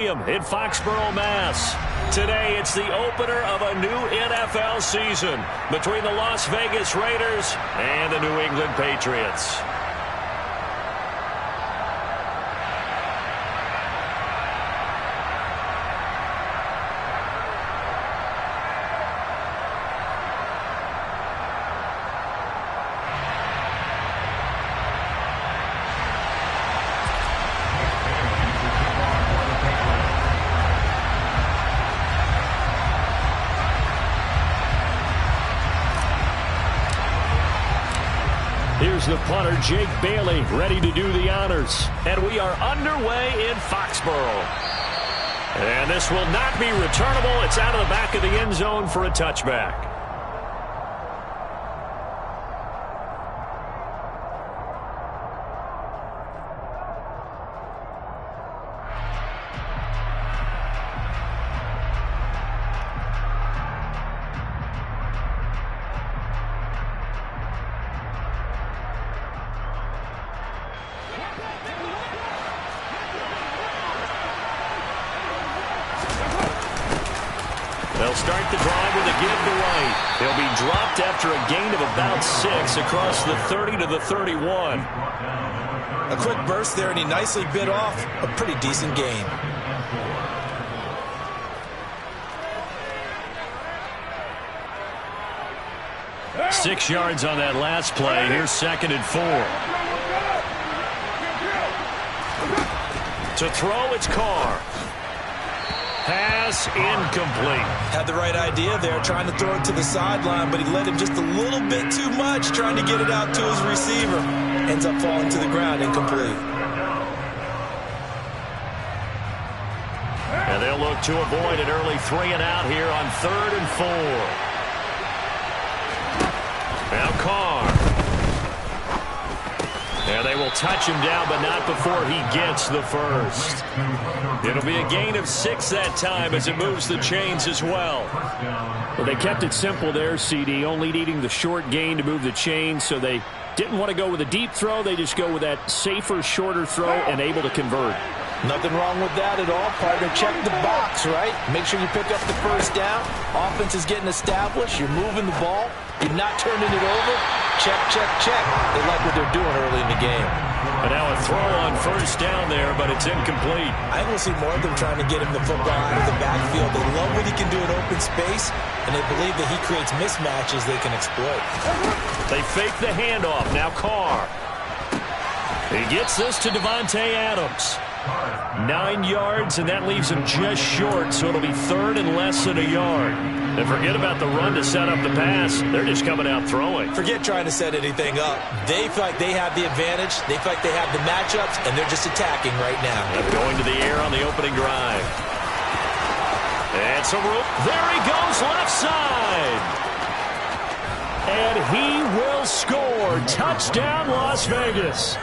In Foxborough, Mass. Today, it's the opener of a new NFL season between the Las Vegas Raiders and the New England Patriots. Here's the punter, Jake Bailey, ready to do the honors. And we are underway in Foxborough. And this will not be returnable. It's out of the back of the end zone for a touchback. They'll start the drive with a give to White. He'll be dropped after a gain of about 6 across the 30 to the 31. A quick burst there, and he nicely bit off a pretty decent gain. Six yards on that last play. Here's 2nd and 4. To throw, it's Carr. Pass incomplete. Had the right idea there, trying to throw it to the sideline, but he led him just a little bit too much, trying to get it out to his receiver. Ends up falling to the ground, incomplete. And they'll look to avoid an early 3 and out here on 3rd and 4. Now Carr. And they will touch him down, but not before he gets the first. It'll be a gain of 6 that time as it moves the chains as well. Well, they kept it simple there, CD, only needing the short gain to move the chains, so they didn't want to go with a deep throw. They just go with that safer, shorter throw and able to convert. Nothing wrong with that at all, partner. Check the box, right? Make sure you pick up the first down. Offense is getting established. You're moving the ball. You're not turning it over. Check, check, check. They like what they're doing early in the game. And now a throw on first down there, but it's incomplete. I will see more of them trying to get him the football out of the backfield. They love what he can do in open space, and they believe that he creates mismatches they can exploit. They fake the handoff. Now Carr. He gets this to Davante Adams. 9 yards, and that leaves him just short, so it'll be 3rd and less than a yard. And forget about the run to set up the pass. They're just coming out throwing. Forget trying to set anything up. They feel like they have the advantage. They feel like they have the matchups, and they're just attacking right now. And going to the air on the opening drive. And so there he goes left side. And he will score. Touchdown, Las Vegas.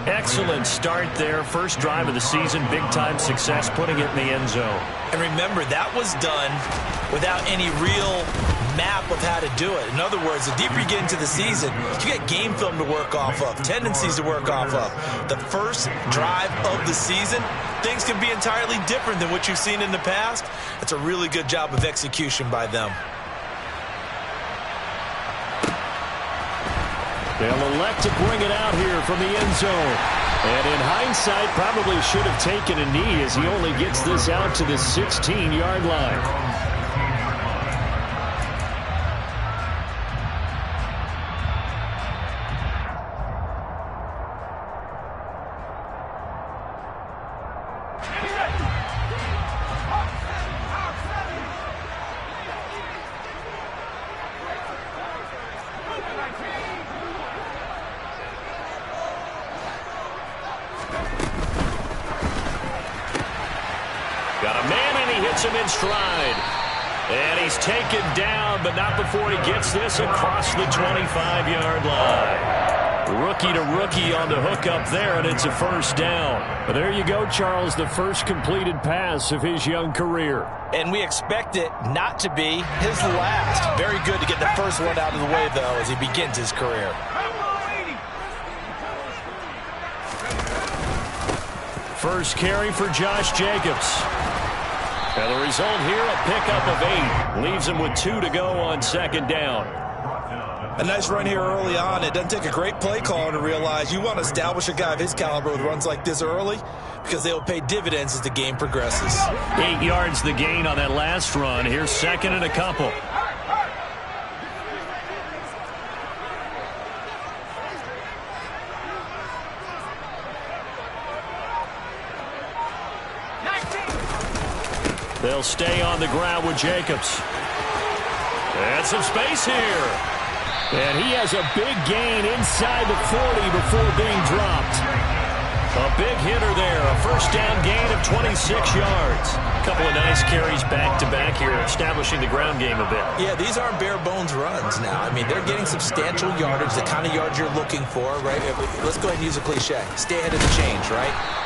Excellent start there. First drive of the season. Big-time success putting it in the end zone. And remember, that was done without any real map of how to do it. In other words, the deeper you get into the season, you get game film to work off of, tendencies to work off of. The first drive of the season, things can be entirely different than what you've seen in the past. It's a really good job of execution by them. They'll elect to bring it out here from the end zone. And in hindsight, probably should have taken a knee as he only gets this out to the 16-yard line. Got a man, and he hits him in stride. And he's taken down, but not before he gets this across the 25-yard line. Rookie to rookie on the hook up there, and it's a first down. But there you go, Charles, the first completed pass of his young career. And we expect it not to be his last. Very good to get the first one out of the way, though, as he begins his career. First carry for Josh Jacobs. And the result here, a pickup of 8. Leaves him with 2 to go on second down. A nice run here early on. It doesn't take a great play caller to realize you want to establish a guy of his caliber with runs like this early because they will pay dividends as the game progresses. 8 yards the gain on that last run. Here's second and a couple. They'll stay on the ground with Jacobs. And some space here. And he has a big gain inside the 40 before being dropped. A big hitter there. A first down gain of 26 yards. A couple of nice carries back-to-back here, establishing the ground game a bit. Yeah, these aren't bare-bones runs now. I mean, they're getting substantial yardage, the kind of yards you're looking for, right? Let's go ahead and use a cliche. Stay ahead of the change, right?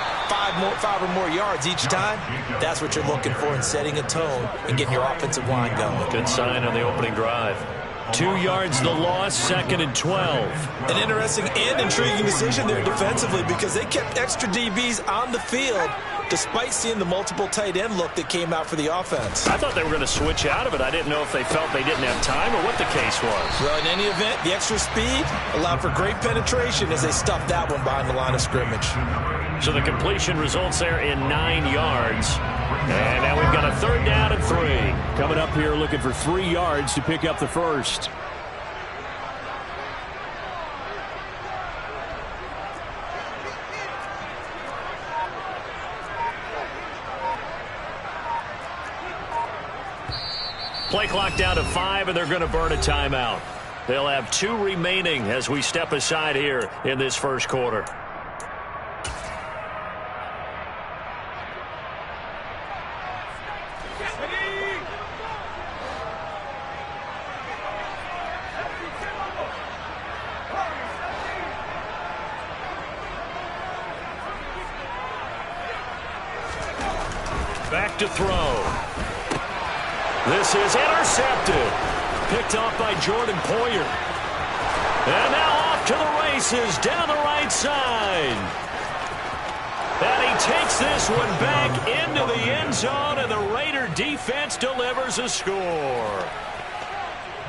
5 or more yards each time, that's what you're looking for in setting a tone and getting your offensive line going. Good sign on the opening drive. 2 yards the loss, second and 12. An interesting and intriguing decision there defensively because they kept extra DBs on the field despite seeing the multiple tight end look that came out for the offense. I thought they were going to switch out of it. I didn't know if they felt they didn't have time or what the case was. Well, in any event, the extra speed allowed for great penetration as they stuffed that one behind the line of scrimmage. So the completion results there in 9 yards. And now we've got a third down and 3. Coming up here looking for 3 yards to pick up the first. Play clock down to 5, and they're going to burn a timeout. They'll have 2 remaining as we step aside here in this first quarter. Back to throw. This is intercepted. Picked off by Jordan Poyer. And now off to the races down the right side. And he takes this one back into the end zone, and the Raider defense delivers a score.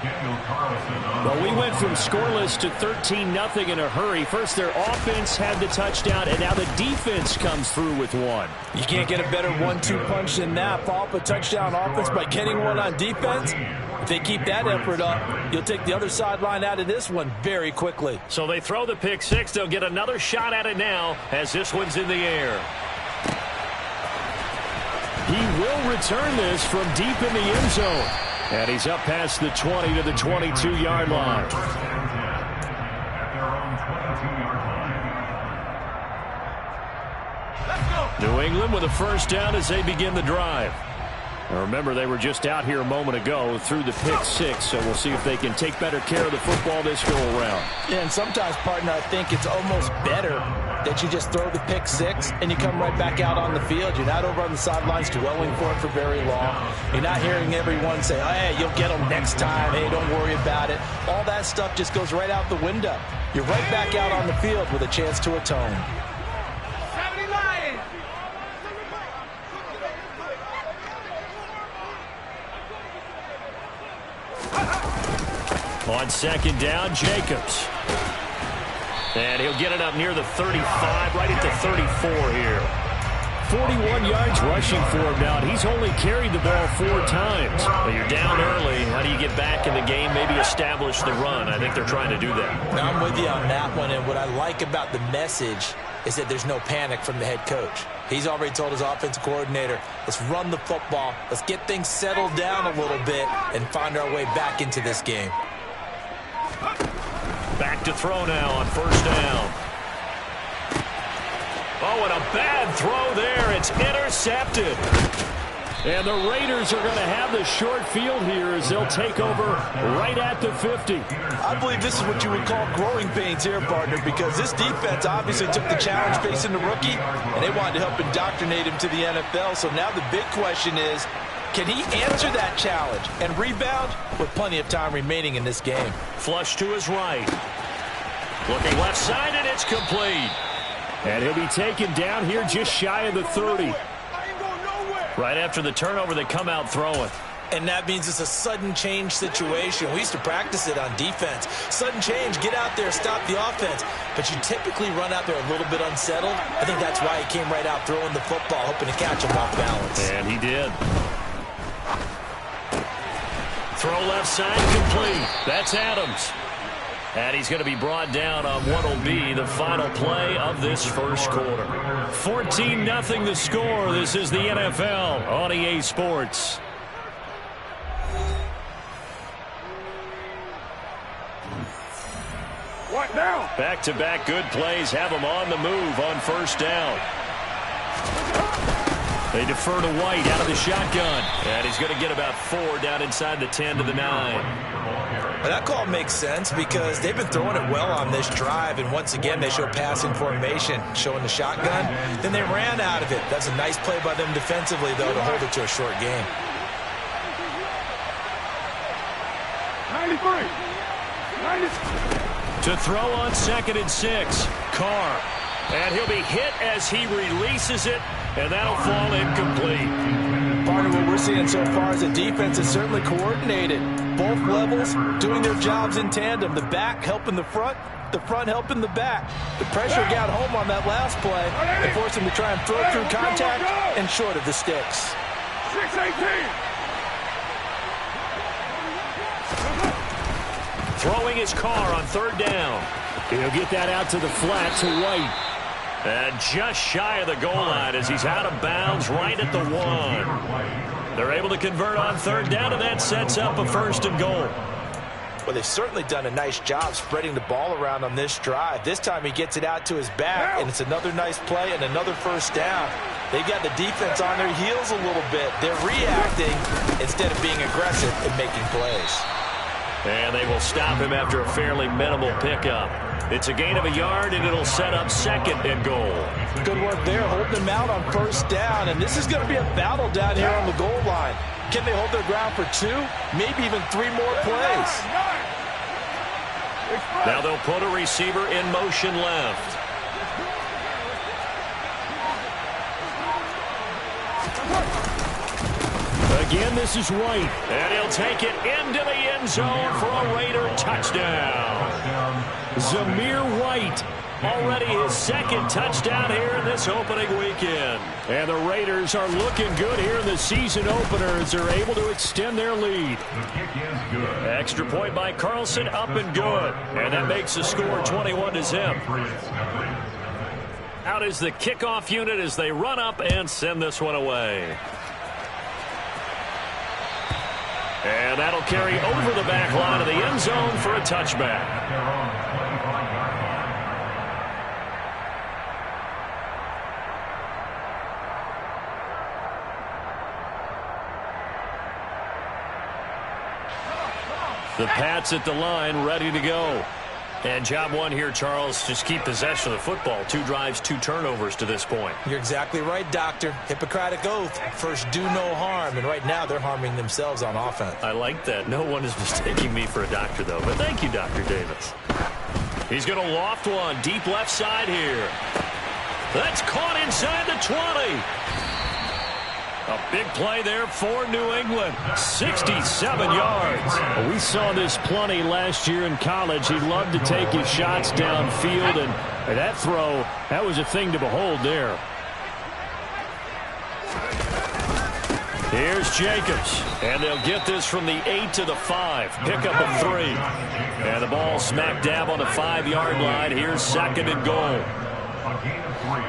Well, we went from scoreless to 13-0 in a hurry. First, their offense had the touchdown, and now the defense comes through with one. You can't get a better 1-2 punch than that. Follow up a touchdown offense by getting one on defense. If they keep that effort up, you'll take the other sideline out of this one very quickly. So they throw the pick six. They'll get another shot at it now as this one's in the air. He will return this from deep in the end zone. And he's up past the 20 to the 22-yard line. New England with a first down as they begin the drive. Now remember, they were just out here a moment ago through the pick six, so we'll see if they can take better care of the football this go-around. Yeah, and sometimes, partner, I think it's almost better that you just throw the pick six and you come right back out on the field. You're not over on the sidelines dwelling for it for very long. You're not hearing everyone say, oh, hey, you'll get them next time. Hey, don't worry about it. All that stuff just goes right out the window. You're right back out on the field with a chance to atone. On second down, Jacobs. And he'll get it up near the 35, right at the 34 here. 41 yards rushing for him now, and he's only carried the ball 4 times. Well, you're down early. How do you get back in the game, maybe establish the run? I think they're trying to do that. Now, I'm with you on that one, and what I like about the message is that there's no panic from the head coach. He's already told his offensive coordinator, let's run the football, let's get things settled down a little bit, and find our way back into this game. Back to throw now on first down. Oh, and a bad throw there. It's intercepted. And the Raiders are going to have the short field here as they'll take over right at the 50. I believe this is what you would call growing pains here, partner, because this defense obviously took the challenge facing the rookie, and they wanted to help indoctrinate him to the NFL. So now the big question is, can he answer that challenge and rebound with plenty of time remaining in this game? Flush to his right. Looking left side, and it's complete. And he'll be taken down here just shy of the 30. Right after the turnover, they come out throwing. And that means it's a sudden change situation. We used to practice it on defense. Sudden change, get out there, stop the offense. But you typically run out there a little bit unsettled. I think that's why he came right out throwing the football, hoping to catch him off balance. And he did. Throw left side complete. That's Adams. And he's going to be brought down on what will be the final play of this first quarter. 14-0 the score. This is the NFL on EA Sports. What now? Back-to-back good plays have him on the move on first down. They defer to White out of the shotgun. And he's going to get about 4 down inside the 10 to the 9. Well, that call makes sense because they've been throwing it well on this drive. And once again, they show passing formation, showing the shotgun. Then they ran out of it. That's a nice play by them defensively, though, to hold it to a short game. 93. 93. To throw on 2nd and 6. Carr. And he'll be hit as he releases it, and that'll fall incomplete. Part of what we're seeing so far is the defense is certainly coordinated. Both levels doing their jobs in tandem. The back helping the front helping the back. The pressure got home on that last play and forced him to try and throw through contact and short of the sticks. 6-18. Throwing his Carr on 3rd down. He'll get that out to the flat to White. And just shy of the goal line as he's out of bounds right at the 1. They're able to convert on 3rd down, and that sets up a 1st and goal. Well, they've certainly done a nice job spreading the ball around on this drive. This time he gets it out to his back, and it's another nice play and another 1st down. They've got the defense on their heels a little bit. They're reacting instead of being aggressive and making plays. And they will stop him after a fairly minimal pickup. It's a gain of a yard, and it'll set up 2nd and goal. Good work there, holding them out on 1st down. And this is going to be a battle down here on the goal line. Can they hold their ground for 2, maybe even 3 more plays? Now they'll put a receiver in motion left. Again, this is White. And he'll take it into the end zone for a Raider touchdown. Zamir White, already his 2nd touchdown here in this opening weekend. And the Raiders are looking good here in the season opener as they're able to extend their lead. Extra point by Carlson, up and good. And that makes the score 21-0. Out is the kickoff unit as they run up and send this one away. And that'll carry over the back line of the end zone for a touchback. The Pats at the line, ready to go. And job one here, Charles, just keep possession of the football. 2 drives, 2 turnovers to this point. You're exactly right, Doctor. Hippocratic oath. First, do no harm. And right now, they're harming themselves on offense. I like that. No one is mistaking me for a doctor, though. But thank you, Dr. Davis. He's going to loft one deep left side here. That's caught inside the 20. A big play there for New England. 67 yards. We saw this plenty last year in college. He loved to take his shots downfield, and that throw, that was a thing to behold there. Here's Jacobs, and they'll get this from the 8 to the 5. Pick up a 3. And the ball smack dab on the 5-yard line. Here's 2nd and goal. A gain of 3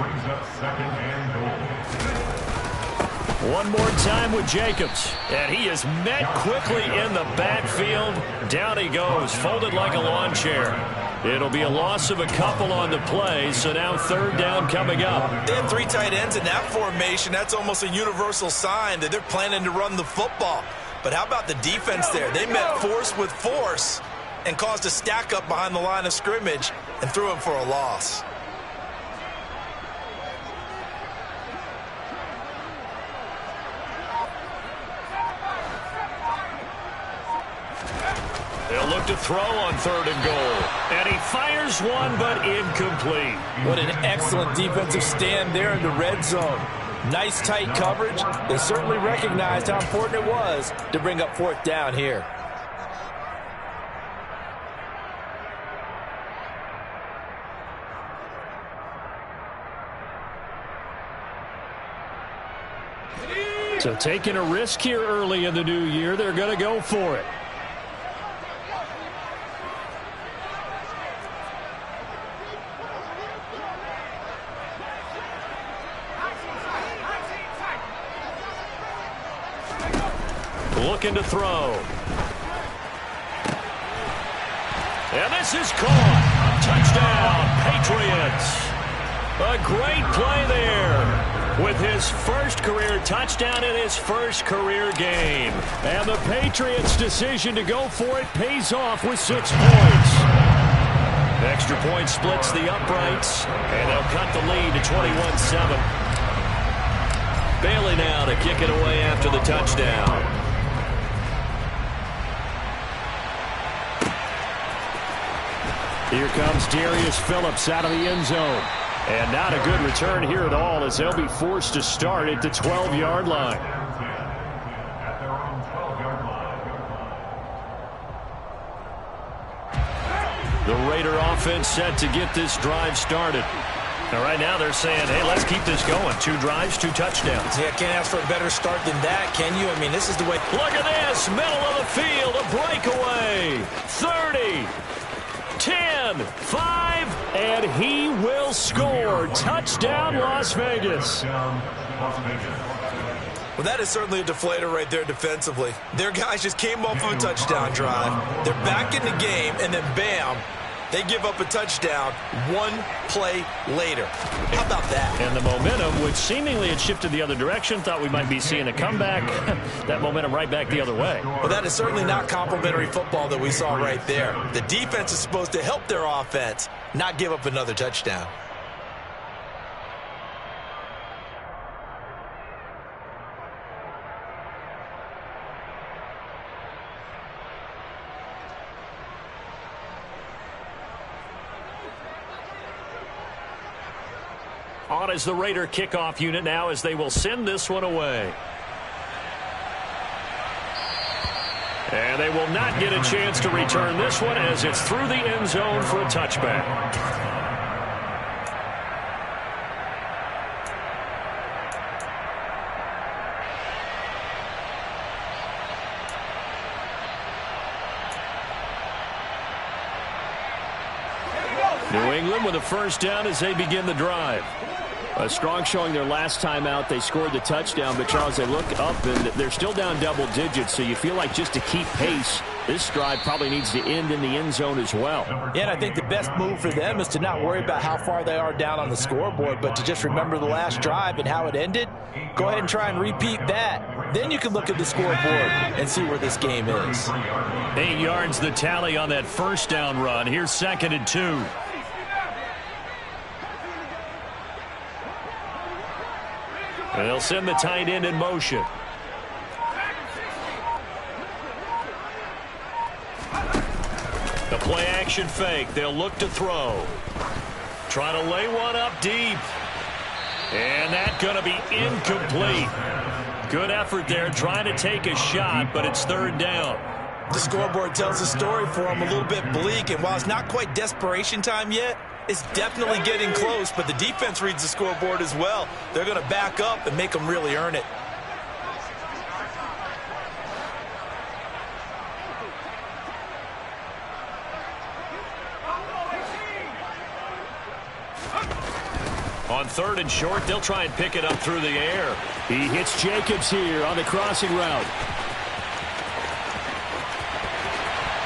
brings up 2nd and goal. One more time with Jacobs. And he is met quickly in the backfield. Down he goes, folded like a lawn chair. It'll be a loss of a couple on the play, so now 3rd down coming up. They have 3 tight ends in that formation. That's almost a universal sign that they're planning to run the football. But how about the defense there? They met force with force and caused a stack up behind the line of scrimmage and threw him for a loss. They'll look to throw on 3rd and goal. And he fires one, but incomplete. What an excellent defensive stand there in the red zone. Nice tight coverage. They certainly recognized how important it was to bring up 4th down here. So taking a risk here early in the new year, they're going to go for it. Looking to throw. And this is caught. Touchdown, Patriots. A great play there. With his first career touchdown in his first career game. And the Patriots' decision to go for it pays off with 6 points. Extra point splits the uprights, and they'll cut the lead to 21-7. Bailey now to kick it away after the touchdown. Here comes Darius Phillips out of the end zone. And not a good return here at all as they'll be forced to start at the 12-yard line. The Raider offense set to get this drive started. Now, right now they're saying, hey, let's keep this going. 2 drives, 2 touchdowns. Yeah, can't ask for a better start than that, can you? I mean, this is the way. Look at this. Middle of the field. A breakaway. 30. 10, 5, and he will score. Touchdown, Las Vegas. Well, that is certainly a deflator right there defensively. Their guys just came off of a touchdown drive. They're back in the game, and then bam, they give up a touchdown 1 play later. How about that? And the momentum, which seemingly had shifted the other direction, thought we might be seeing a comeback. That momentum right back the other way. Well, that is certainly not complimentary football that we saw right there. The defense is supposed to help their offense, not give up another touchdown. On is the Raider kickoff unit now as they will send this one away. And they will not get a chance to return this one as it's through the end zone for a touchback. New England with a first down as they begin the drive. A strong showing their last time out. They scored the touchdown, but Charles, they look up and they're still down double digits, so you feel like just to keep pace, this drive probably needs to end in the end zone as well. Yeah, and I think the best move for them is to not worry about how far they are down on the scoreboard, but to just remember the last drive and how it ended. Go ahead and try and repeat that. Then you can look at the scoreboard and see where this game is. 8 yards the tally on that first down run. Here's 2nd and 2. And they'll send the tight end in motion. The play action fake. They'll look to throw. Try to lay one up deep. And that's going to be incomplete. Good effort there trying to take a shot, but it's 3rd down. The scoreboard tells the story for them a little bit bleak, and while it's not quite desperation time yet, it's definitely getting close, but the defense reads the scoreboard as well. They're going to back up and make them really earn it. On 3rd and short, they'll try and pick it up through the air. He hits Jacobs here on the crossing route.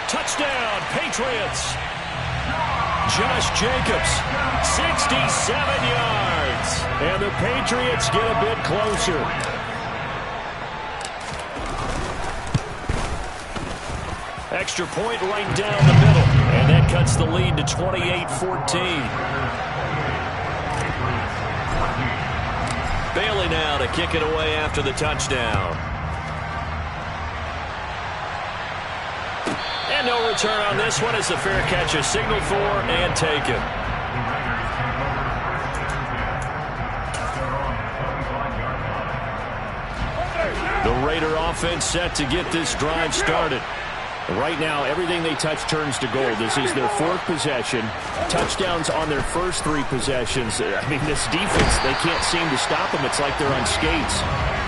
Touchdown, Patriots. Josh Jacobs, 67 yards. And the Patriots get a bit closer. Extra point right down the middle. And that cuts the lead to 28-14. Bailey now to kick it away after the touchdown. And no return on this one as the fair catch is signaled for and taken. The Raider offense set to get this drive started. Right now, everything they touch turns to gold. This is their fourth possession. Touchdowns on their first three possessions. I mean, this defense, they can't seem to stop them. It's like they're on skates.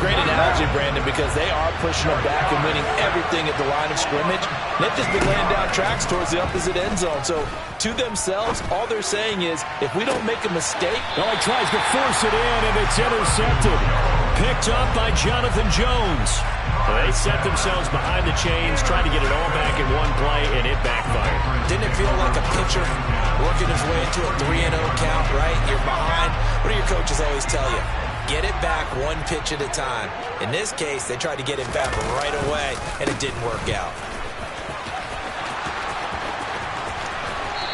Great analogy, Brandon, because they are pushing them back and winning everything at the line of scrimmage. They've just been laying down tracks towards the opposite end zone. So, to themselves, all they're saying is, if we don't make a mistake... Well, he tries to force it in, and it's intercepted. Picked up by Jonathan Jones. They set themselves behind the chains, trying to get it all back in one play, and it backfired. Didn't it feel like a pitcher working his way into a 3-0 count, right? You're behind. What do your coaches always tell you? Get it back one pitch at a time. In this case, they tried to get it back right away, and it didn't work out.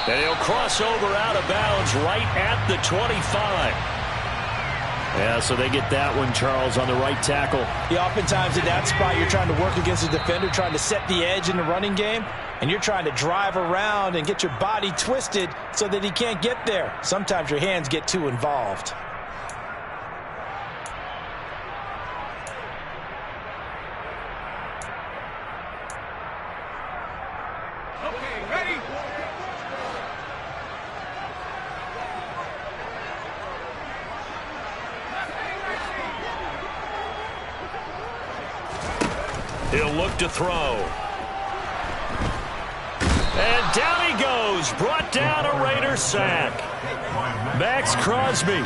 And he'll cross over out of bounds right at the 25. Yeah, so they get that one, Charles, on the right tackle. Yeah, oftentimes in that spot, you're trying to work against a defender, trying to set the edge in the running game, and you're trying to drive around and get your body twisted so that he can't get there. Sometimes your hands get too involved. He'll look to throw. And down he goes. Brought down a Raider sack. Max Crosby.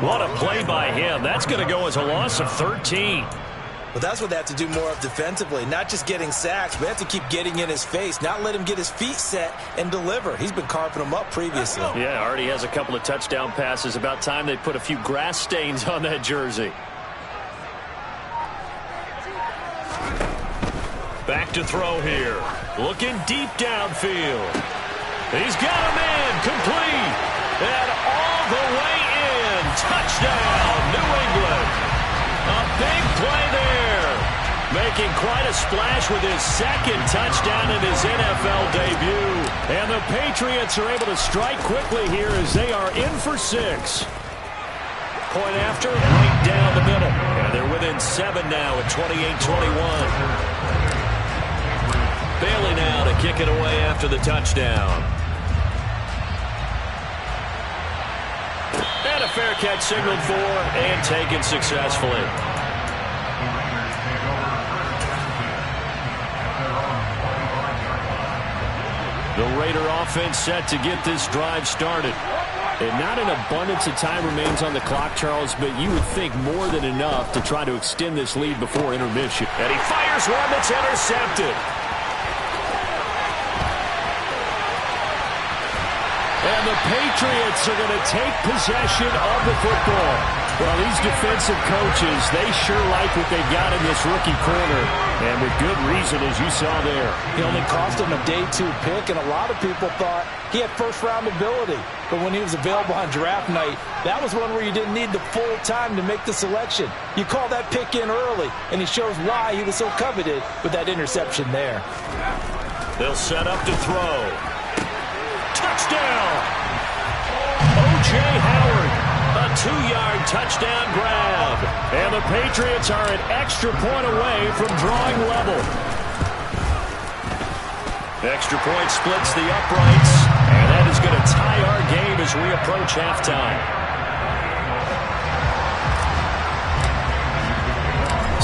What a play by him. That's going to go as a loss of 13. Well, that's what they have to do more of defensively. Not just getting sacks, but they have to keep getting in his face. Not let him get his feet set and deliver. He's been carving them up previously. Yeah, already has a couple of touchdown passes. About time they put a few grass stains on that jersey. Back to throw here. Looking deep downfield. He's got a man complete. And all the way in. Touchdown, New England. A big play there. Making quite a splash with his second touchdown in his NFL debut. And the Patriots are able to strike quickly here as they are in for 6. Point after, right down the middle. And they're within 7 now at 28-21. Bailey now to kick it away after the touchdown. And a fair catch signaled for and taken successfully. The Raider offense set to get this drive started. And not an abundance of time remains on the clock, Charles, but you would think more than enough to try to extend this lead before intermission. And he fires one that's intercepted. And the Patriots are going to take possession of the football. Well, these defensive coaches, they sure like what they got in this rookie corner. And with good reason, as you saw there. He only cost him a day 2 pick, and a lot of people thought he had first-round ability. But when he was available on draft night, that was one where you didn't need the full time to make the selection. You call that pick in early, and he shows why he was so coveted with that interception there. They'll set up to throw. Touchdown! O.J. Howard, a 2-yard touchdown grab. And the Patriots are an extra point away from drawing level. Extra point splits the uprights, and that is going to tie our game as we approach halftime.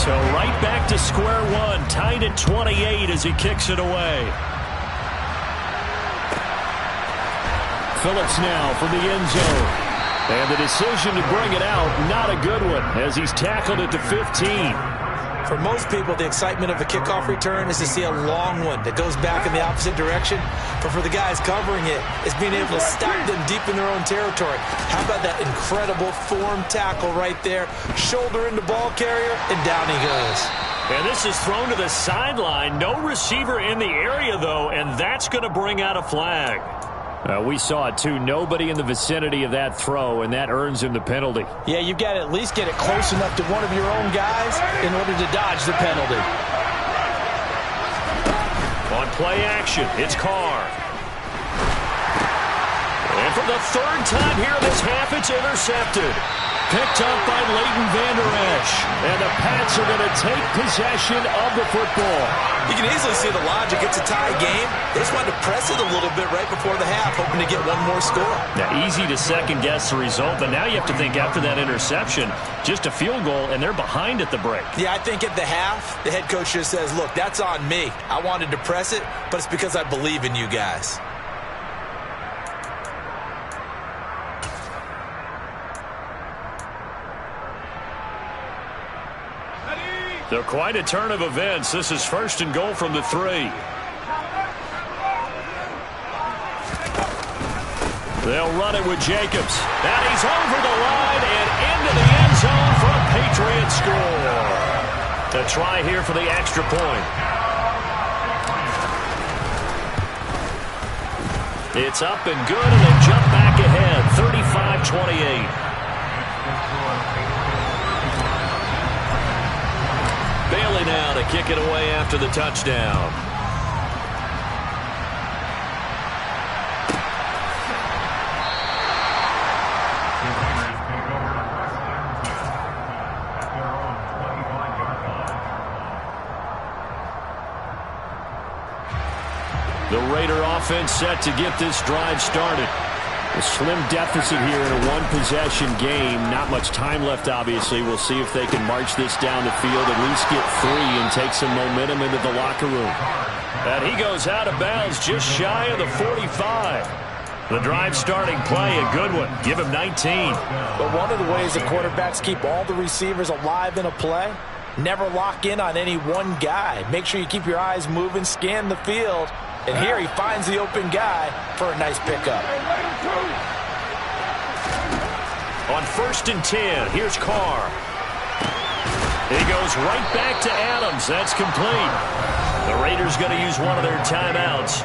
So right back to square one, tied at 28 as he kicks it away. Phillips now from the end zone. And the decision to bring it out, not a good one, as he's tackled at the 15. For most people, the excitement of a kickoff return is to see a long one that goes back in the opposite direction. But for the guys covering it, it's being able to stop them deep in their own territory. How about that incredible form tackle right there? Shoulder into ball carrier, and down he goes. And this is thrown to the sideline. No receiver in the area, though, and that's going to bring out a flag. We saw it, too. Nobody in the vicinity of that throw, and that earns him the penalty. Yeah, you've got to at least get it close enough to one of your own guys in order to dodge the penalty. On play action, it's Carr. And for the third time here in this half, it's intercepted. Picked up by Leighton Vander Esch. And the Pats are going to take possession of the football. You can easily see the logic. It's a tie game. They just wanted to press it a little bit right before the half, hoping to get one more score. Now, easy to second-guess the result, but now you have to think after that interception, just a field goal, and they're behind at the break. Yeah, I think at the half, the head coach just says, look, that's on me. I wanted to press it, but it's because I believe in you guys. They're quite a turn of events. This is first and goal from the 3. They'll run it with Jacobs. And he's over the line and into the end zone for a Patriot score. A try here for the extra point. It's up and good, and they jump back ahead, 35-28. Bailey now to kick it away after the touchdown. The Raider offense set to get this drive started. A slim deficit here in a one-possession game. Not much time left, obviously. We'll see if they can march this down the field, at least get 3, and take some momentum into the locker room. And he goes out of bounds just shy of the 45. The drive starting play, a good one. Give him 19. But one of the ways the quarterbacks keep all the receivers alive in a play, never lock in on any one guy. Make sure you keep your eyes moving, scan the field. And here he finds the open guy for a nice pickup. On 1st and 10, here's Carr. He goes right back to Adams. That's complete. The Raiders going to use one of their timeouts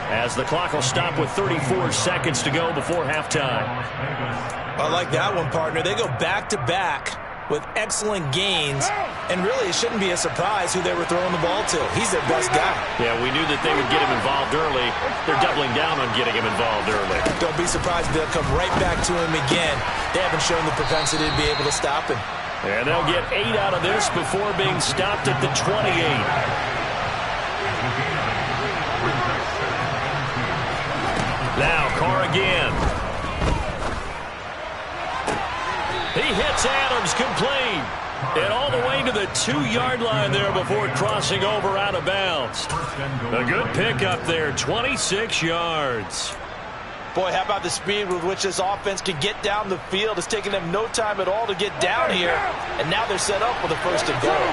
as the clock will stop with 34 seconds to go before halftime. I like that one, partner. They go back-to-back with excellent gains, and really it shouldn't be a surprise who they were throwing the ball to. He's their best guy. Yeah, we knew that they would get him involved early. They're doubling down on getting him involved early. Don't be surprised if they'll come right back to him again. They haven't shown the propensity to be able to stop him. And they'll get 8 out of this before being stopped at the 28. Now Carr again. He hits Adams, complete. And all the way to the 2-yard line there before crossing over out of bounds. A good pickup there, 26 yards. Boy, how about the speed with which this offense can get down the field? It's taking them no time at all to get down here. And now they're set up with a 1st and goal.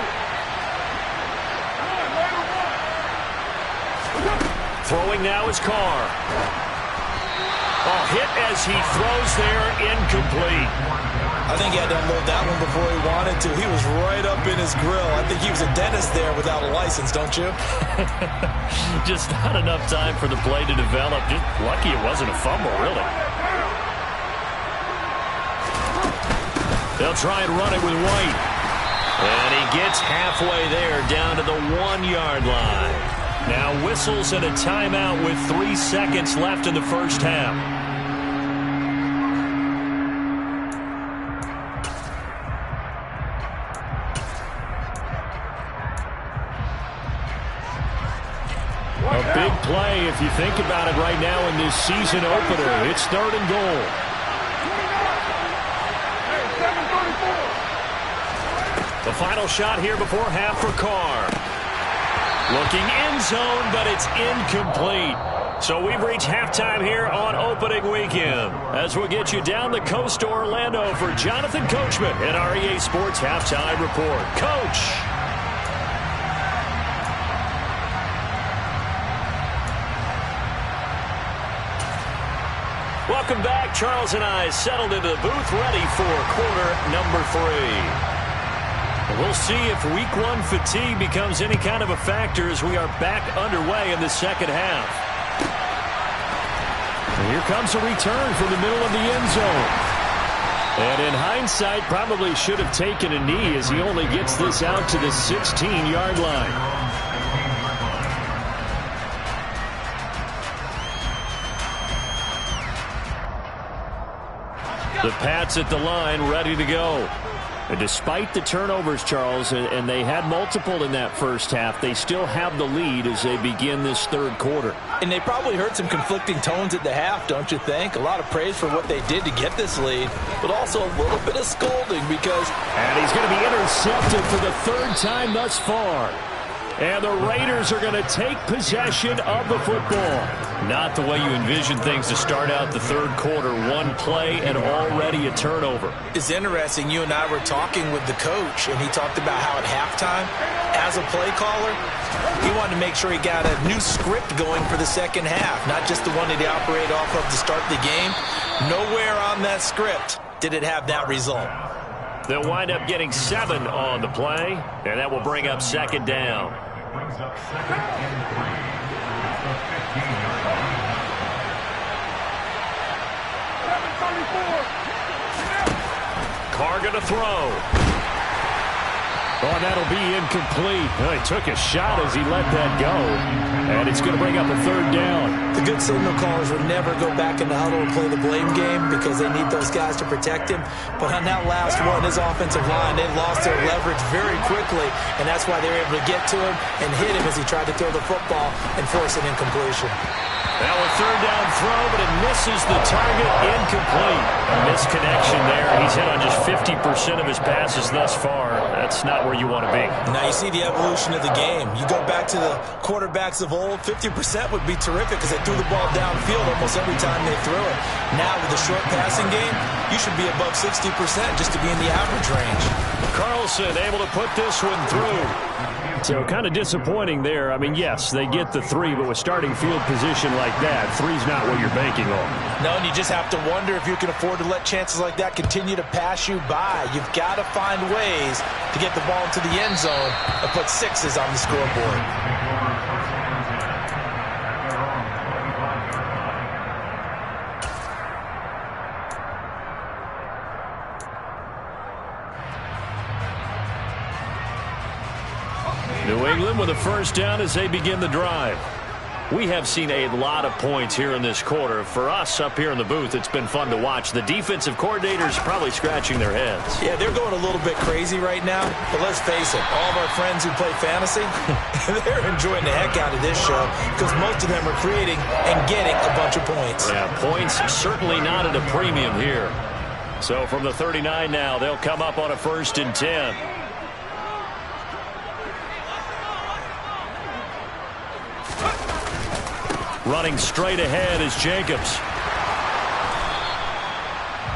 Throwing now is Carr. Hit as he throws there, incomplete. I think he had to unload that one before he wanted to. He was right up in his grill. I think he was a dentist there without a license, don't you? Just not enough time for the play to develop. Just lucky it wasn't a fumble, really. They'll try and run it with White. And he gets halfway there, down to the 1-yard line. Now whistles and a timeout with 3 seconds left in the first half. A big play if you think about it right now in this season opener. It's 3rd and goal. The final shot here before half for Carr. Looking end zone, but it's incomplete. So we've reached halftime here on opening weekend. As we'll get you down the coast to Orlando for Jonathan Coachman at our EA Sports Halftime Report. Coach. Welcome back. Charles and I settled into the booth, ready for quarter number 3. We'll see if week 1 fatigue becomes any kind of a factor as we are back underway in the second half. And here comes a return from the middle of the end zone. And in hindsight, probably should have taken a knee as he only gets this out to the 16-yard line. The Pats at the line, ready to go. And despite the turnovers, Charles, and they had multiple in that first half, they still have the lead as they begin this third quarter. And they probably heard some conflicting tones at the half, don't you think? A lot of praise for what they did to get this lead, but also a little bit of scolding because... And he's going to be intercepted for the third time thus far. And the Raiders are going to take possession of the football. Not the way you envision things to start out the third quarter. One play and already a turnover. It's interesting. You and I were talking with the coach, and he talked about how at halftime, as a play caller, he wanted to make sure he got a new script going for the second half, not just the one that he operated off of to start the game. Nowhere on that script did it have that result. They'll wind up getting 7 on the play, and that will bring up second down. Brings up second and 3. That's the 15-yard line. Carr going to throw. Oh, that'll be incomplete. Oh, he took a shot as he let that go. And it's going to bring up a third down. The good signal callers would never go back in the huddle and play the blame game because they need those guys to protect him. But on that last one, his offensive line, they lost their leverage very quickly, and that's why they were able to get to him and hit him as he tried to throw the football and force an incompletion. Now a third down throw, but it misses the target. Incomplete. A misconnection there. He's hit on just 50% of his passes thus far. That's not where you want to be. Now you see the evolution of the game. You go back to the quarterbacks of old, 50% would be terrific because they threw the ball downfield almost every time they threw it. Now with the short passing game, you should be above 60% just to be in the average range. Carlson able to put this one through. So kind of disappointing there. I mean, yes, they get the 3, but with starting field position like that, 3's not what you're banking on. No, and you just have to wonder if you can afford to let chances like that continue to pass you by. You've got to find ways to get the ball into the end zone and put 6s on the scoreboard. New England with a first down as they begin the drive. We have seen a lot of points here in this quarter. For us up here in the booth, it's been fun to watch. The defensive coordinators probably scratching their heads. Yeah, they're going a little bit crazy right now. But let's face it, all of our friends who play fantasy, they're enjoying the heck out of this show because most of them are creating and getting a bunch of points. Yeah, points certainly not at a premium here. So from the 39 now, they'll come up on a 1st and 10. Running straight ahead is Jacobs.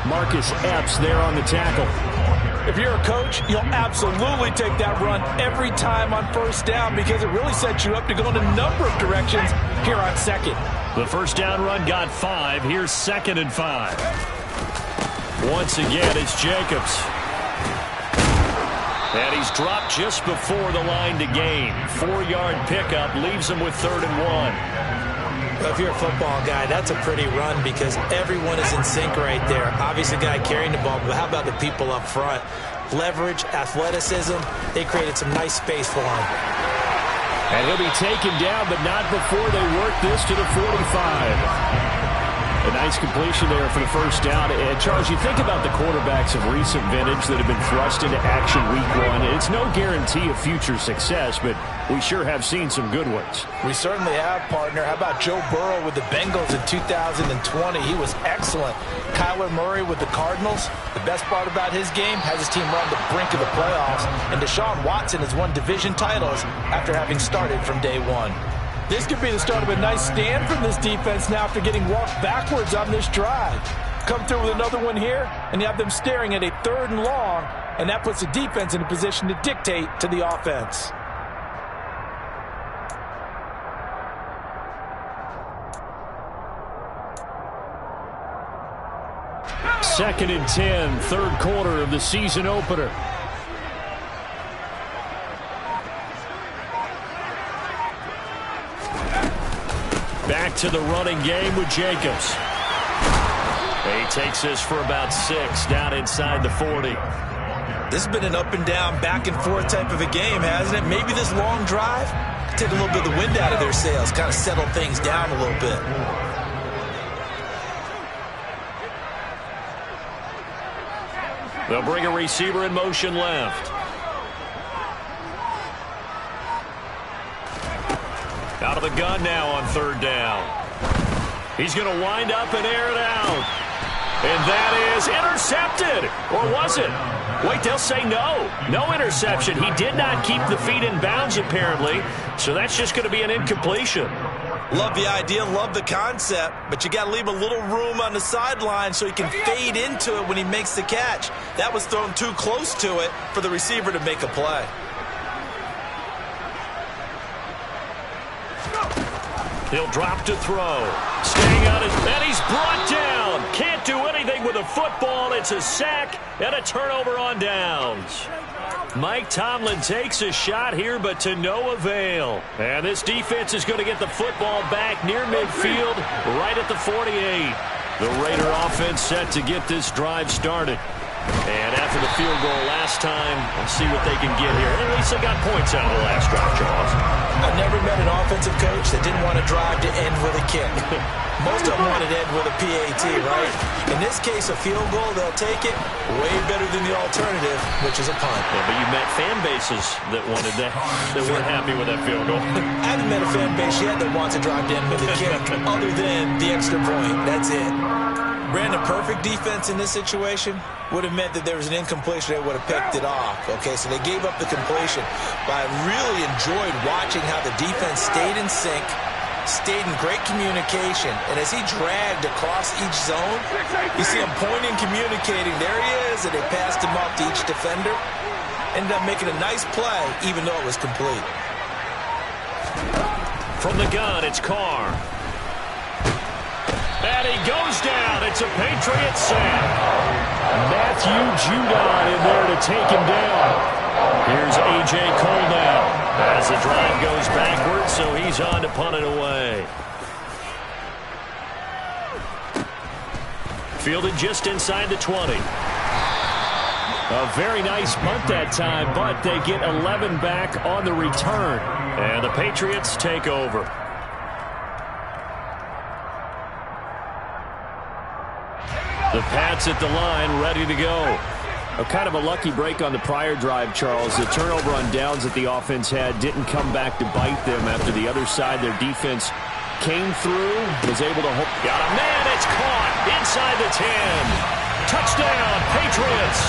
Marcus Epps there on the tackle. If you're a coach, you'll absolutely take that run every time on first down because it really sets you up to go in a number of directions here on second. The first down run got 5. Here's 2nd and 5. Once again, it's Jacobs. And he's dropped just before the line to gain. 4-yard pickup leaves him with 3rd and 1. If you're a football guy, that's a pretty run because everyone is in sync right there. Obviously, the guy carrying the ball, but how about the people up front? Leverage, athleticism, they created some nice space for him. And he'll be taken down, but not before they work this to the 45. A nice completion there for the first down. And, Charles, you think about the quarterbacks of recent vintage that have been thrust into action week 1. It's no guarantee of future success, but we sure have seen some good ones. We certainly have, partner. How about Joe Burrow with the Bengals in 2020? He was excellent. Kyler Murray with the Cardinals. The best part about his game has his team run the brink of the playoffs. And Deshaun Watson has won division titles after having started from day 1. This could be the start of a nice stand from this defense now after getting walked backwards on this drive. Come through with another one here, and you have them staring at a 3rd and long, and that puts the defense in a position to dictate to the offense. Second and 10, third quarter of the season opener. Back to the running game with Jacobs. He takes this for about 6 down inside the 40. This has been an up and down, back and forth type of a game, hasn't it? Maybe this long drive could take a little bit of the wind out of their sails, kind of settle things down a little bit. They'll bring a receiver in motion left. Out of the gun now on third down. He's going to wind up and air it out. And that is intercepted. Or was it? Wait, they'll say no. No interception. He did not keep the feet in bounds, apparently. So that's just going to be an incompletion. Love the idea, love the concept, but you got to leave a little room on the sideline so he can fade into it when he makes the catch. That was thrown too close to it for the receiver to make a play. He'll drop to throw. Staying on his... And he's brought down. Can't do anything with a football. It's a sack and a turnover on downs. Mike Tomlin takes a shot here, but to no avail. And this defense is going to get the football back near midfield, right at the 48. The Raider offense set to get this drive started. And after the field goal last time, we'll see what they can get here. At least they got points out of the last drive, Charles. I've never met an offensive coach that didn't want to drive to end with a kick. Most of them wanted to end with a PAT, right? In this case, a field goal, they'll take it way better than the alternative, which is a punt. Yeah, but you met fan bases that wanted that, that weren't happy with that field goal. I haven't met a fan base yet that wants to drive to end with a kick, other than the extra point. That's it. Brandon, perfect defense in this situation would have meant that there was an incompletion. They would have picked it off. Okay, so they gave up the completion. But I really enjoyed watching how the defense stayed in sync, stayed in great communication. And as he dragged across each zone, you see him pointing, communicating. There he is, and they passed him off to each defender. Ended up making a nice play, even though it was complete. From the gun, it's Carr. And he goes down. It's a Patriot sack. Matthew Judon in there to take him down. Here's A.J. Cole now as the drive goes backwards, so he's on to punt it away. Fielded just inside the 20. A very nice punt that time, but they get 11 back on the return. And the Patriots take over. The Pats at the line, ready to go. Kind of a lucky break on the prior drive, Charles. The turnover on downs that the offense had didn't come back to bite them after the other side. Their defense came through, was able to hold. Got a man, it's caught inside the 10. Touchdown, Patriots.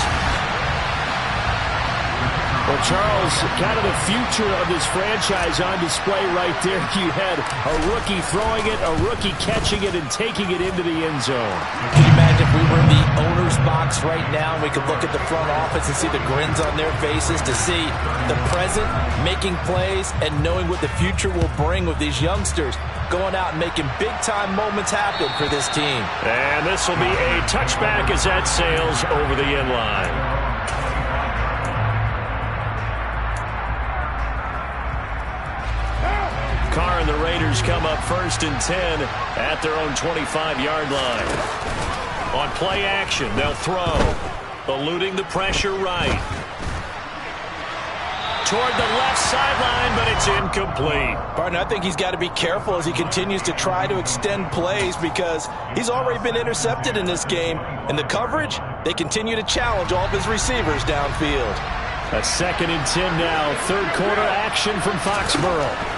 Well, Charles, kind of the future of this franchise on display right there. You had a rookie throwing it, a rookie catching it, and taking it into the end zone. Can you imagine if we were in the owner's box right now and we could look at the front office and see the grins on their faces, to see the present making plays and knowing what the future will bring with these youngsters going out and making big-time moments happen for this team. And this will be a touchback as that sails over the end line. Carr and the Raiders come up 1st and 10 at their own 25-yard line. On play action, they'll throw. Eluding the pressure right. Toward the left sideline, but it's incomplete. Partner, I think he's got to be careful as he continues to try to extend plays because he's already been intercepted in this game. And the coverage, they continue to challenge all of his receivers downfield. A 2nd and 10 now. Third quarter action from Foxborough.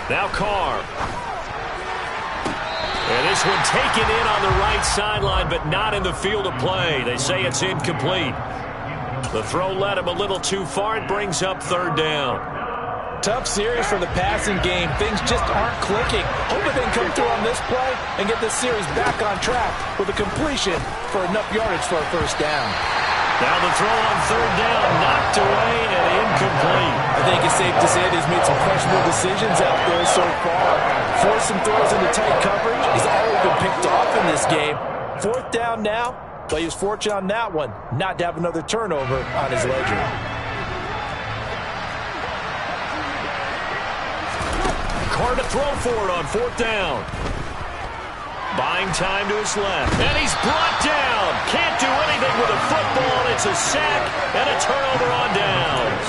Now Carr. And this one taken in on the right sideline, but not in the field of play. They say it's incomplete. The throw led him a little too far. It brings up 3rd down. Tough series for the passing game. Things just aren't clicking. Hoping they can come through on this play and get this series back on track with a completion for enough yardage for a 1st down. Now the throw on 3rd down, knocked away and incomplete. I think it's safe to say that he's made some questionable decisions out there so far. Forced some throws into tight coverage. He's already been picked off in this game. 4th down now, but he was fortunate on that one not to have another turnover on his ledger. Carr to throw for it on 4th down. Buying time to his left. And he's brought down. Can't do anything with a football. It's a sack and a turnover on downs.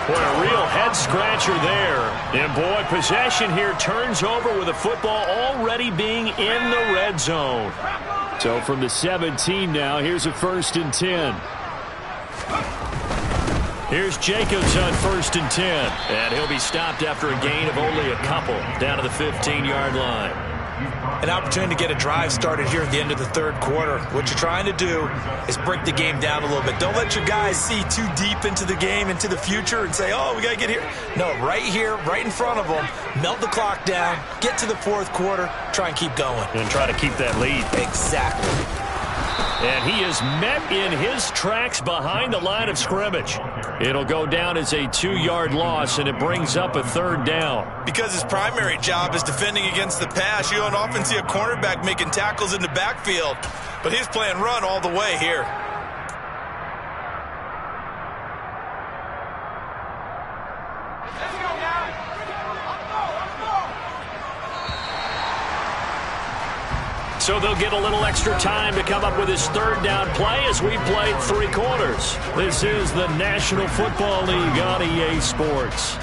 What a real head-scratcher there. And, boy, possession here turns over with the football already being in the red zone. So from the 17 now, here's a 1st and 10. Here's Jacobs on 1st and 10. And he'll be stopped after a gain of only a couple down to the 15-yard line. An opportunity to get a drive started here at the end of the third quarter. What you're trying to do is break the game down a little bit. Don't let your guys see too deep into the game, into the future, and say, oh, we got to get here. No, right here, right in front of them, melt the clock down, get to the fourth quarter, try and keep going. And try to keep that lead. Exactly. And he is met in his tracks behind the line of scrimmage. It'll go down as a 2-yard loss, and it brings up a 3rd down. Because his primary job is defending against the pass, you don't often see a cornerback making tackles in the backfield. But he's playing run all the way here. So they'll get a little extra time to come up with his 3rd down play as we played 3 quarters. This is the National Football League on EA Sports.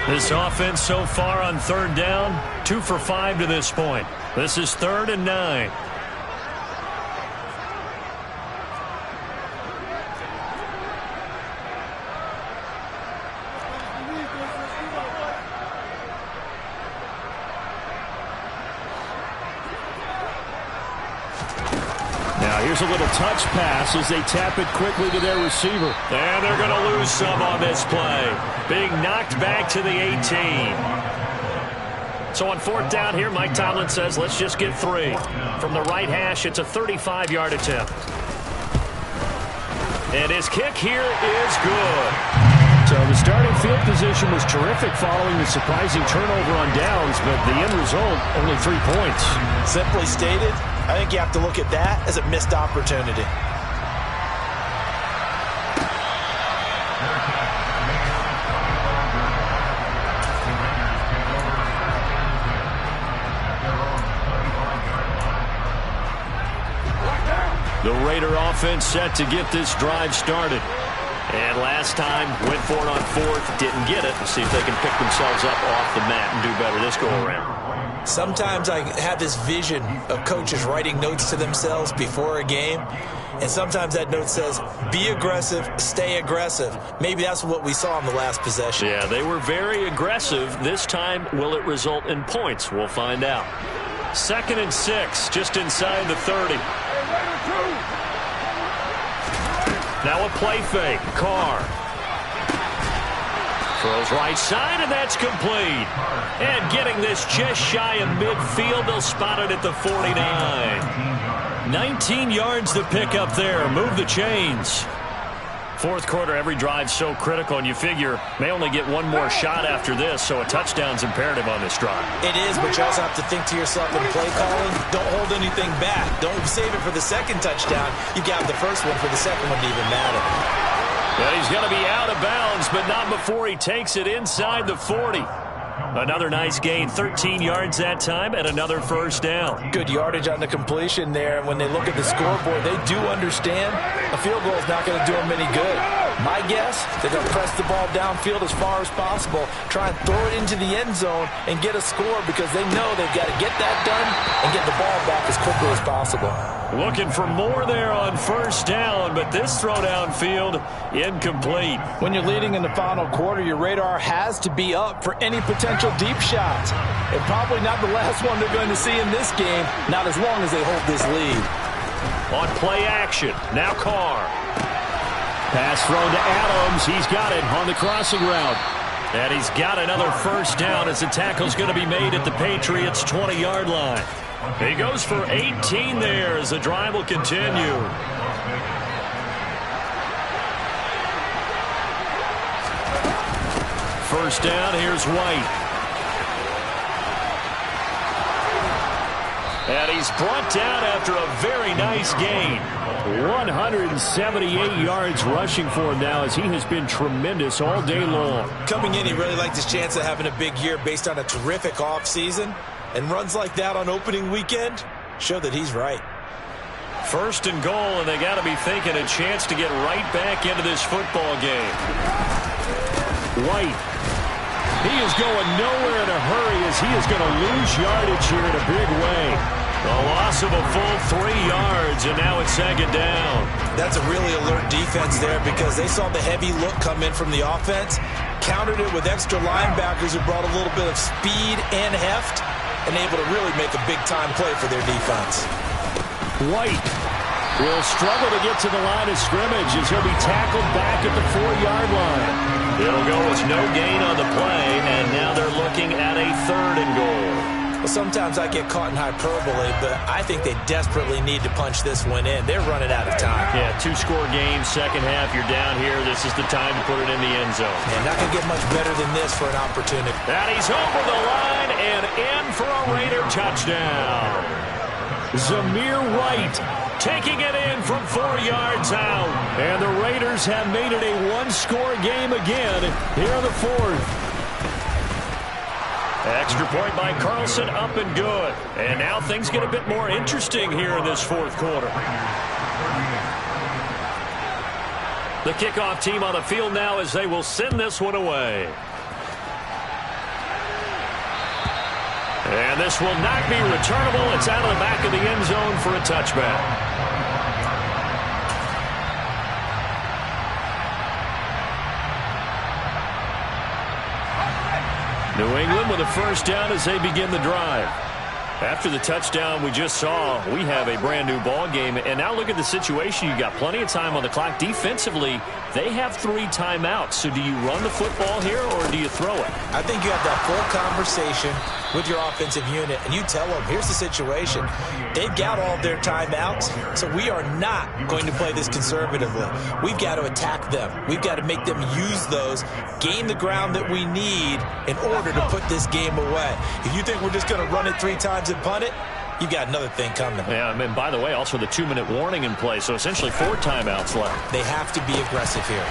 This offense so far on 3rd down, 2 for 5 to this point. This is 3rd and 9. Here's a little touch pass as they tap it quickly to their receiver. And they're going to lose some on this play. Being knocked back to the 18. So on 4th down here, Mike Tomlin says, let's just get 3. From the right hash, it's a 35-yard attempt. And his kick here is good. So the starting field position was terrific following the surprising turnover on downs, but the end result, only 3 points. Simply stated, I think you have to look at that as a missed opportunity. The Raider offense set to get this drive started. And last time, went for it on 4th, didn't get it. Let's see if they can pick themselves up off the mat and do better this go-around. Sometimes I have this vision of coaches writing notes to themselves before a game, and sometimes that note says, be aggressive, stay aggressive. Maybe that's what we saw in the last possession. Yeah, they were very aggressive. This time, will it result in points? We'll find out. 2nd and 6, just inside the 30. Now a play fake. Carr throws right side, and that's complete. And getting this just shy of midfield, they'll spot it at the 49. 19 yards to pick up there. Move the chains. 4th quarter, every drive's so critical, and you figure may only get one more shot after this, so a touchdown's imperative on this drive. It is, but you also have to think to yourself in play calling, don't hold anything back. Don't save it for the 2nd touchdown. You got the first one for the 2nd one to even matter. Well, he's going to be out of bounds, but not before he takes it inside the 40. Another nice gain, 13 yards that time, and another 1st down. Good yardage on the completion there. And when they look at the scoreboard, they do understand a field goal is not going to do them any good. My guess, they're going to press the ball downfield as far as possible, try and throw it into the end zone and get a score because they know they've got to get that done and get the ball back as quickly as possible. Looking for more there on 1st down, but this throw downfield incomplete. When you're leading in the final quarter, your radar has to be up for any potential deep shots. And probably not the last one they're going to see in this game, not as long as they hold this lead. On play action, now Carr. Pass thrown to Adams. He's got it on the crossing route. And he's got another 1st down as the tackle's going to be made at the Patriots' 20-yard line. He goes for 18 there as the drive will continue. First down, here's White. And he's brought down after a very nice gain. 178 yards rushing for him now as he has been tremendous all day long. Coming in, he really liked his chance of having a big year based on a terrific offseason. And runs like that on opening weekend show that he's right. 1st and goal, and they got to be thinking a chance to get right back into this football game. White He is going nowhere in a hurry as he is going to lose yardage here in a big way. A loss of a full 3 yards, and now it's second down. That's a really alert defense there because they saw the heavy look come in from the offense, countered it with extra linebackers who brought a little bit of speed and heft, and able to really make a big-time play for their defense. White will struggle to get to the line of scrimmage as he'll be tackled back at the 4-yard line. It'll go with no gain on the play, and now they're looking at a 3rd and goal. Well, sometimes I get caught in hyperbole, but I think they desperately need to punch this one in. They're running out of time. Yeah, 2-score game, second half, you're down here. This is the time to put it in the end zone. And not going to get much better than this for an opportunity. And he's over the line and in for a Raider touchdown. Zamir White taking it in from 4 yards out. And the Raiders have made it a 1-score game again here in the 4th. Extra point by Carlson, up and good. And now things get a bit more interesting here in this 4th quarter. The kickoff team on the field now as they will send this one away. And this will not be returnable. It's out of the back of the end zone for a touchback. New England with a first down as they begin the drive. After the touchdown we just saw, we have a brand new ball game. And now look at the situation. You got plenty of time on the clock. Defensively, they have 3 timeouts. So do you run the football here or do you throw it? I think you have that full conversation with your offensive unit, and you tell them, here's the situation. They've got all of their timeouts, so we are not going to play this conservatively. We've got to attack them. We've got to make them use those, gain the ground that we need in order to put this game away. If you think we're just going to run it 3 times and punt it, you've got another thing coming. Yeah, and by the way, also the 2-minute warning in play, so essentially 4 timeouts left. They have to be aggressive here.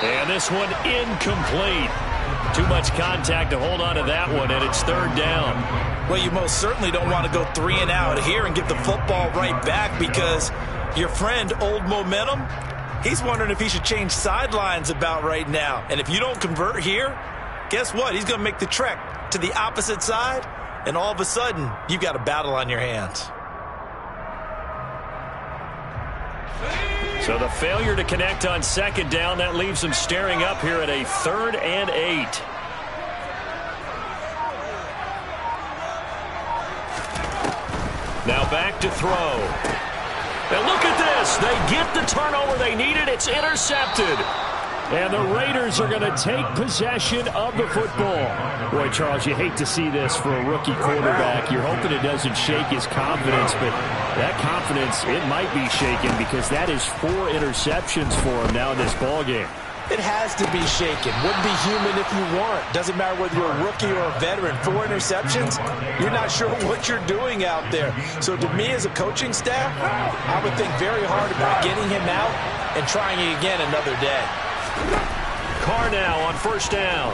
And this one incomplete. Too much contact to hold on to that one, and it's 3rd down. Well, you most certainly don't want to go 3 and out here and get the football right back because your friend, Old Momentum, he's wondering if he should change sidelines about right now. And if you don't convert here, guess what? He's going to make the trek to the opposite side, and all of a sudden, you've got a battle on your hands. So the failure to connect on 2nd down, that leaves them staring up here at a 3rd and 8. Now back to throw. And look at this. They get the turnover they needed. It's intercepted. And the Raiders are going to take possession of the football. Boy, Charles, you hate to see this for a rookie quarterback. You're hoping it doesn't shake his confidence, but that confidence, it might be shaken because that is 4 interceptions for him now in this ballgame. It has to be shaken. Wouldn't be human if you weren't. Doesn't matter whether you're a rookie or a veteran. 4 interceptions, you're not sure what you're doing out there. So to me as a coaching staff, I would think very hard about getting him out and trying it again another day. Carr now on 1st down.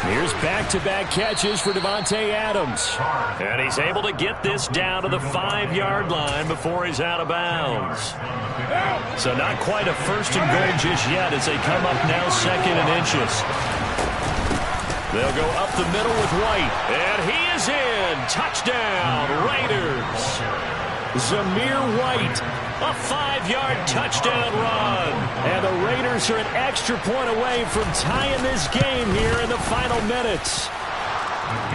Here's back-to-back catches for Davante Adams. And he's able to get this down to the 5-yard line before he's out of bounds. So not quite a 1st and goal just yet as they come up now 2nd and inches. They'll go up the middle with White. And he is in. Touchdown, Raiders. Zamir White, a 5-yard touchdown run. And the Raiders are an extra point away from tying this game here in the final minutes.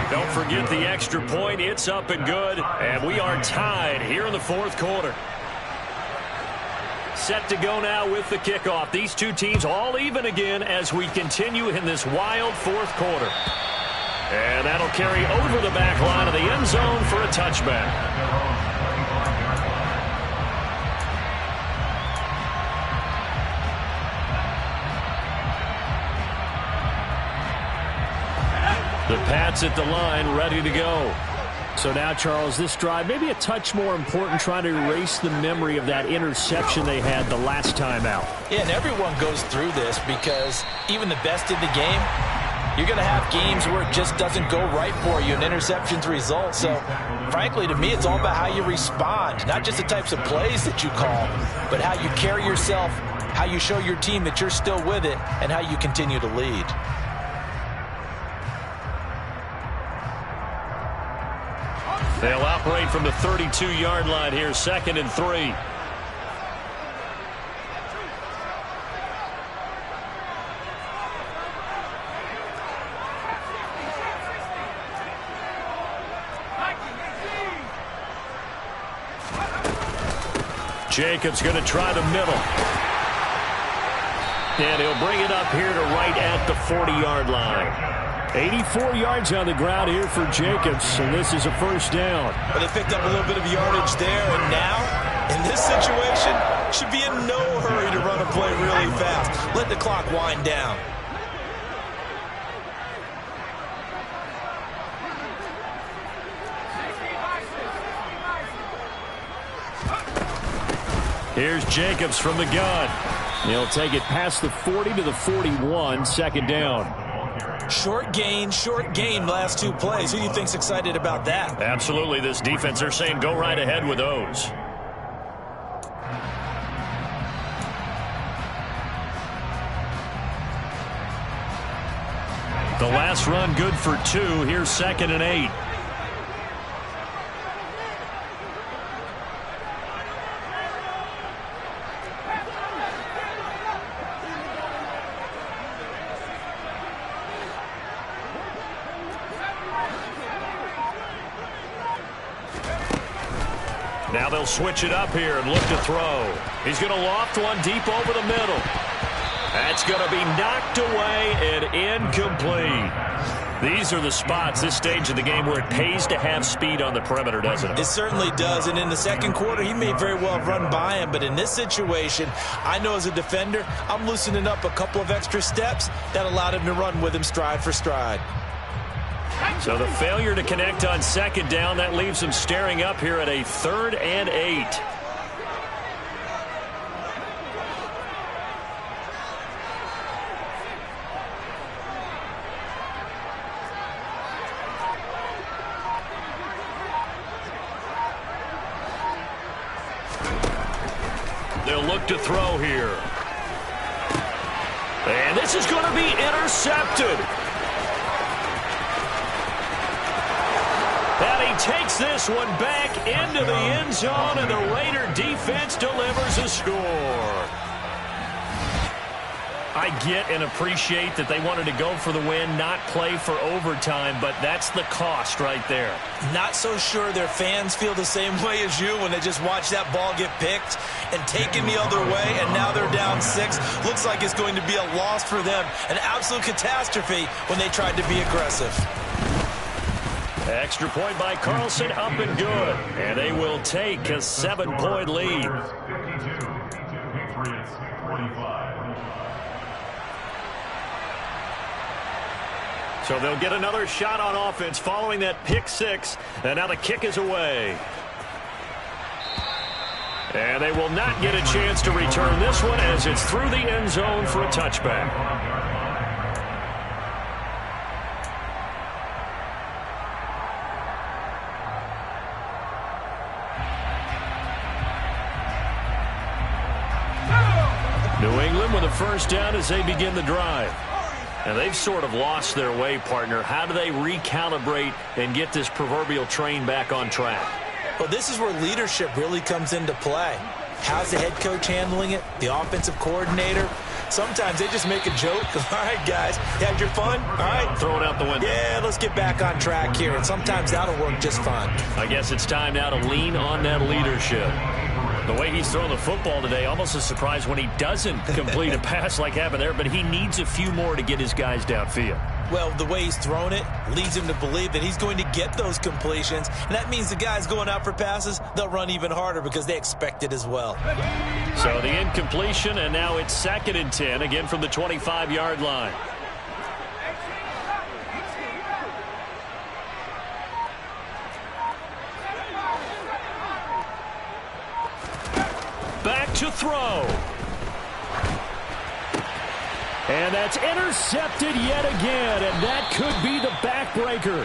Don't forget the extra point. It's up and good. And we are tied here in the 4th quarter. Set to go now with the kickoff. These two teams all even again as we continue in this wild 4th quarter. And that'll carry over the back line of the end zone for a touchback. The Pats at the line, ready to go. So now, Charles, this drive maybe a touch more important, trying to erase the memory of that interception they had the last time out. Yeah, and everyone goes through this because even the best in the game, you're going to have games where it just doesn't go right for you and interceptions result. So, frankly, to me, it's all about how you respond, not just the types of plays that you call, but how you carry yourself, how you show your team that you're still with it, and how you continue to lead. They'll operate from the 32-yard line here, 2nd and 3. Jacobs going to try the middle. And he'll bring it up here to right at the 40-yard line. 84 yards on the ground here for Jacobs, and this is a first down. But they picked up a little bit of yardage there, and now, in this situation, should be in no hurry to run a play really fast. Let the clock wind down. Here's Jacobs from the gun. He'll take it past the 40 to the 41, 2nd down. Short gain last 2 plays. Who do you think's excited about that? Absolutely. This defense, they're saying go right ahead with those. The last run good for 2. Here's 2nd and 8. Now they'll switch it up here and look to throw. He's going to loft one deep over the middle. That's going to be knocked away and incomplete. These are the spots, this stage of the game, where it pays to have speed on the perimeter, doesn't it? It certainly does. And in the 2nd quarter, he may very well have run by him. But in this situation, I know as a defender, I'm loosening up a couple of extra steps that allowed him to run with him stride for stride. So the failure to connect on 2nd down, that leaves him staring up here at a 3rd and 8. They'll look to throw here. And this is going to be intercepted. And he takes this one back into the end zone, and the Raider defense delivers a score. I get and appreciate that they wanted to go for the win, not play for overtime, but that's the cost right there. Not so sure their fans feel the same way as you when they just watch that ball get picked and taken the other way, and now they're down 6. Looks like it's going to be a loss for them, an absolute catastrophe when they tried to be aggressive. Extra point by Carlson, up and good. And they will take a 7-point lead. So they'll get another shot on offense following that pick 6. And now the kick is away. And they will not get a chance to return this one as it's through the end zone for a touchback. New England with a first down as they begin the drive. And they've sort of lost their way, partner. How do they recalibrate and get this proverbial train back on track? Well, this is where leadership really comes into play. How's the head coach handling it? The offensive coordinator? Sometimes they just make a joke. All right, guys, you had your fun? All right. Throw it out the window. Yeah, let's get back on track here. And sometimes that'll work just fine. I guess it's time now to lean on that leadership. The way he's throwing the football today, almost a surprise when he doesn't complete a pass like happened there, but he needs a few more to get his guys downfield. Well, the way he's thrown it leads him to believe that he's going to get those completions, and that means the guys going out for passes, they'll run even harder because they expect it as well. So the incompletion, and now it's 2nd and 10, again from the 25-yard line. Back to throw. And that's intercepted yet again, and that could be the backbreaker.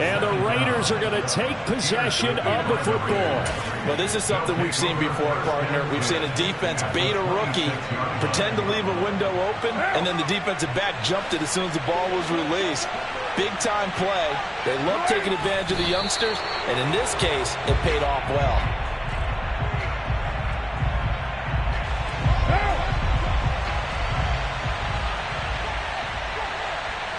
And the Raiders are going to take possession of the football. Well, this is something we've seen before, partner. We've seen a defense bait a rookie, pretend to leave a window open, and then the defensive back jumped it as soon as the ball was released. big-time play. They love taking advantage of the youngsters, and in this case, it paid off well.